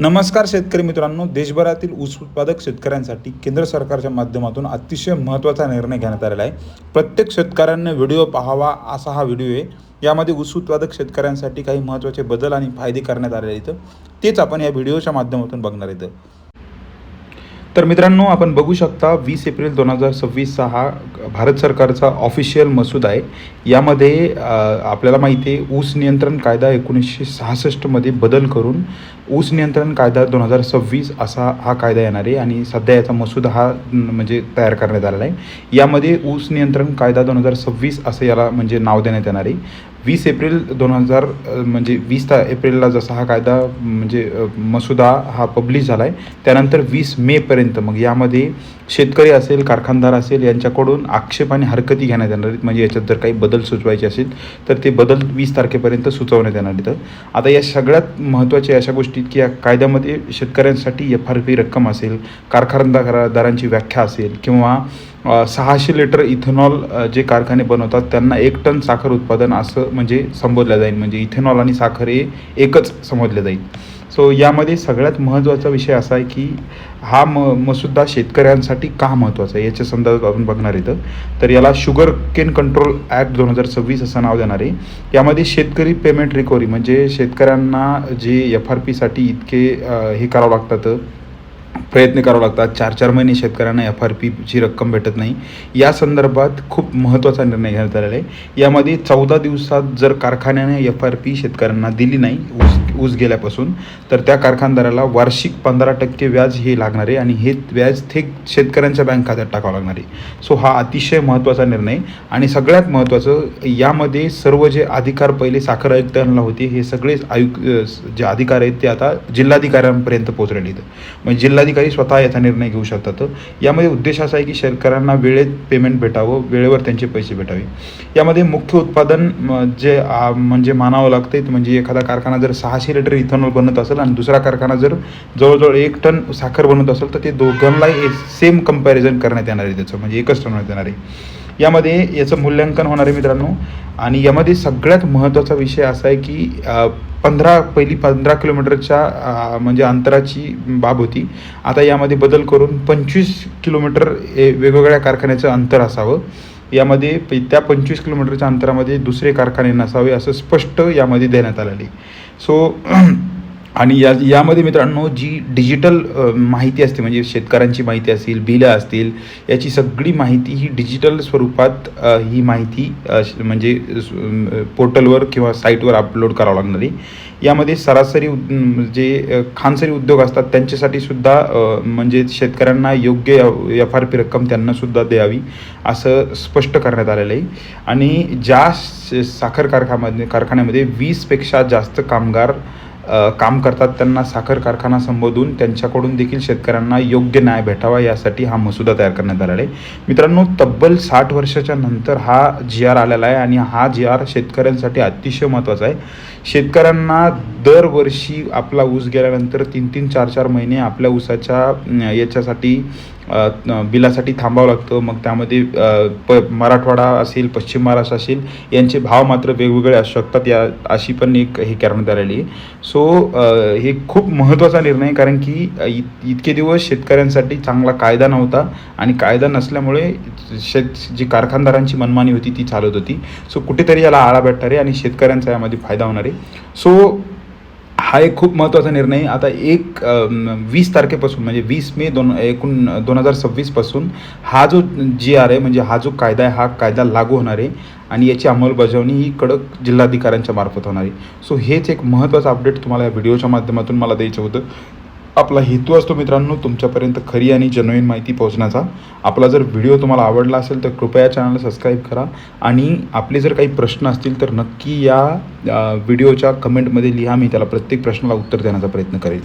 नमस्कार शेतकरी मित्रांनो, देशभरातील ऊस उत्पादक शेतकऱ्यांसाठी केंद्र सरकारच्या माध्यमातून अतिशय महत्त्वाचा निर्णय घेण्यात आलेला आहे. प्रत्येक शेतकऱ्यांनी व्हिडिओ पाहावा असा हा व्हिडिओ आहे. यामध्ये ऊस उत्पादक शेतकऱ्यांसाठी काही महत्त्वाचे बदल आणि फायदे करण्यात आलेले आहेत. तेच आपण या व्हिडिओच्या माध्यमातून बघणार आहेत. तर मित्रांनो, आपण बघू शकता 20 एप्रिल 2026 हा भारत सरकारचा ऑफिशियल मसूदा आहे. यामध्ये आपल्याला माहिती आहे ऊस नियंत्रण कायदा 1966 मध्ये बदल करून ऊस नियंत्रण कायदा 2026 असा हा कायदा येणार आहे आणि सध्या याचा मसूदा हा म्हणजे तयार करण्यात आलेला आहे. यामध्ये ऊस नियंत्रण कायदा 2026 असं याला म्हणजे नाव देण्यात येणार आहे. 20 एप्रिल 2000 म्हणजे 20 एप्रिलला जसा हा कायदा म्हणजे मसुदा हा पब्लिश झाला आहे, त्यानंतर 20 मेपर्यंत मग यामध्ये शेतकरी असेल, कारखानदार असेल यांच्याकडून आक्षेप आणि हरकती घेण्यात येणार आहेत. म्हणजे याच्यात जर काही बदल सुचवायचे असेल तर ते बदल 20 तारखेपर्यंत सुचवण्यात येणार आहेत. आता या सगळ्यात महत्त्वाच्या अशा गोष्टी की या कायद्यामध्ये शेतकऱ्यांसाठी FRP रक्कम असेल, कारखानदारांची व्याख्या असेल किंवा 600 लिटर इथेनॉल जे कारखाने बनवतात त्यांना 1 टन साखर उत्पादन असं म्हणजे संबोधलं जाईल. म्हणजे इथेनॉल आणि साखर हे एकच समजलं जाईल. सो यामध्ये सगळ्यात महत्त्वाचा विषय असा आहे की हा मसुदा शेतकऱ्यांसाठी का महत्त्वाचा आहे याच्या संदर्भात आपण बघणार आहे. तर याला शुगर केन कंट्रोल ॲक्ट 2026 असं नाव देणार आहे. यामध्ये शेतकरी पेमेंट रिकव्हरी म्हणजे शेतकऱ्यांना जे FRPसाठी इतके हे करावं लागतात, प्रयत्न करावे लागतात, 4-4 महिने शेतकऱ्यांना FRPची रक्कम भेटत नाही. या संदर्भात खूप महत्त्वाचा निर्णय घेण्यात आलेला आहे. यामध्ये 14 दिवसात जर कारखान्याने FRP शेतकऱ्यांना दिली नाही ऊस गेल्यापासून तर त्या कारखानदाराला वार्षिक 15% व्याज हे लागणार आहे आणि हे व्याज थेट शेतकऱ्यांच्या बँक खात्यात टाकावं लागणार आहे. सो हा अतिशय महत्त्वाचा निर्णय आणि सगळ्यात महत्त्वाचं यामध्ये सर्व जे अधिकार पहिले साखर आयुक्तांना होते हे सगळे जे अधिकार आहेत ते आता जिल्हाधिकाऱ्यांपर्यंत पोहोचलेले आहेत. म्हणजे जिल्हाधिकारी स्वतः याचा निर्णय घेऊ शकतात. यामध्ये उद्देश असा आहे की शेतकऱ्यांना वेळेत पेमेंट भेटावं, वेळेवर त्यांचे पैसे भेटावे. यामध्ये मुख्य उत्पादन जे म्हणजे मानावं लागतं म्हणजे एखादा कारखाना जर 600 लिटर इथेनॉल बनत असेल आणि दुसरा कारखाना जर जवळजवळ 1 टन साखर बनत असेल तर ते दोघांनाही सेम कंपॅरिझन करण्यात येणार आहे. त्याचं म्हणजे एकच ठरवण्यात येणार आहे. यामध्ये याचं मूल्यांकन होणार आहे मित्रांनो. आणि यामध्ये सगळ्यात महत्त्वाचा विषय असा आहे की 15 किलोमीटरच्या म्हणजे अंतराची बाब होती. आता यामध्ये बदल करून 25 किलोमीटर वेगवेगळ्या कारखान्याचं अंतर असावं. यामध्ये त्या 25 किलोमीटरच्या अंतरामध्ये दुसरे कारखाने नसावे असं स्पष्ट यामध्ये देण्यात आलेले. सो आणि यामध्ये मित्रांनो जी डिजिटल माहिती असते म्हणजे शेतकऱ्यांची माहिती असेल, बिलं असतील, याची सगळी माहिती ही डिजिटल स्वरूपात ही माहिती म्हणजे पोर्टलवर किंवा साईटवर अपलोड करावं लागणार आहे. यामध्ये सरासरी जे खानसरी उद्योग असतात त्यांच्यासाठी सुद्धा म्हणजे शेतकऱ्यांना योग्य FRP रक्कम त्यांनासुद्धा द्यावी असं स्पष्ट करण्यात आलेलं आहे. आणि ज्या साखर कारखान्यामध्ये 20पेक्षा जास्त कामगार काम करतात त्यांना साखर कारखाना संबोधून त्यांच्याकडून देखील शेतकऱ्यांना योग्य न्याय भेटावा यासाठी हा मसुदा तयार करण्यात आलेला आहे. मित्रांनो, तब्बल 60 वर्षाच्या नंतर हा GR आलेला आहे आणि हा GR शेतकऱ्यांसाठी अतिशय महत्त्वाचा आहे. शेतकऱ्यांना दरवर्षी आपला ऊस गेल्यानंतर 3-3, 4-4 महिने आपल्या ऊसाच्या याच्यासाठी बिलासाठी थांबावं लागतं. मग त्यामध्ये मराठवाडा असेल, पश्चिम महाराष्ट्र असेल यांचे भाव मात्र वेगवेगळे असू शकतात. अशी पण एक हे करण्यात आलेली आहे. सो हे खूप महत्त्वाचा निर्णय आहे कारण की इतके दिवस शेतकऱ्यांसाठी चांगला कायदा नव्हता आणि कायदा नसल्यामुळे जी कारखानदारांची मनमानी होती ती चालत होती. सो कुठेतरी याला आळा भेटणार आहे आणि शेतकऱ्यांचा यामध्ये फायदा होणार आहे. सो हा एक खूप महत्त्वाचा निर्णय. आता 20 तारखेपासून म्हणजे 20 मे 2026 पासून हा जो GR आहे म्हणजे हा जो कायदा आहे हा कायदा लागू होणार आहे आणि याची अंमलबजावणी ही कडक जिल्हाधिकाऱ्यांच्या मार्फत होणार आहे. सो हेच एक महत्त्वाचं अपडेट तुम्हाला या व्हिडिओच्या माध्यमातून मला द्यायचं होतं. आपला हेतू असतो मित्रांनो तुमच्यापर्यंत खरी आणि जेन्युइन माहिती पोहोचण्याचा. आपला जर व्हिडिओ तुम्हाला आवडला असेल तर कृपया चॅनलला सबस्क्राईब करा आणि आपले जर काही प्रश्न असतील तर नक्की या व्हिडिओच्या कमेंटमध्ये लिहा. मी त्याला प्रत्येक प्रश्नाला उत्तर देण्याचा प्रयत्न करेन.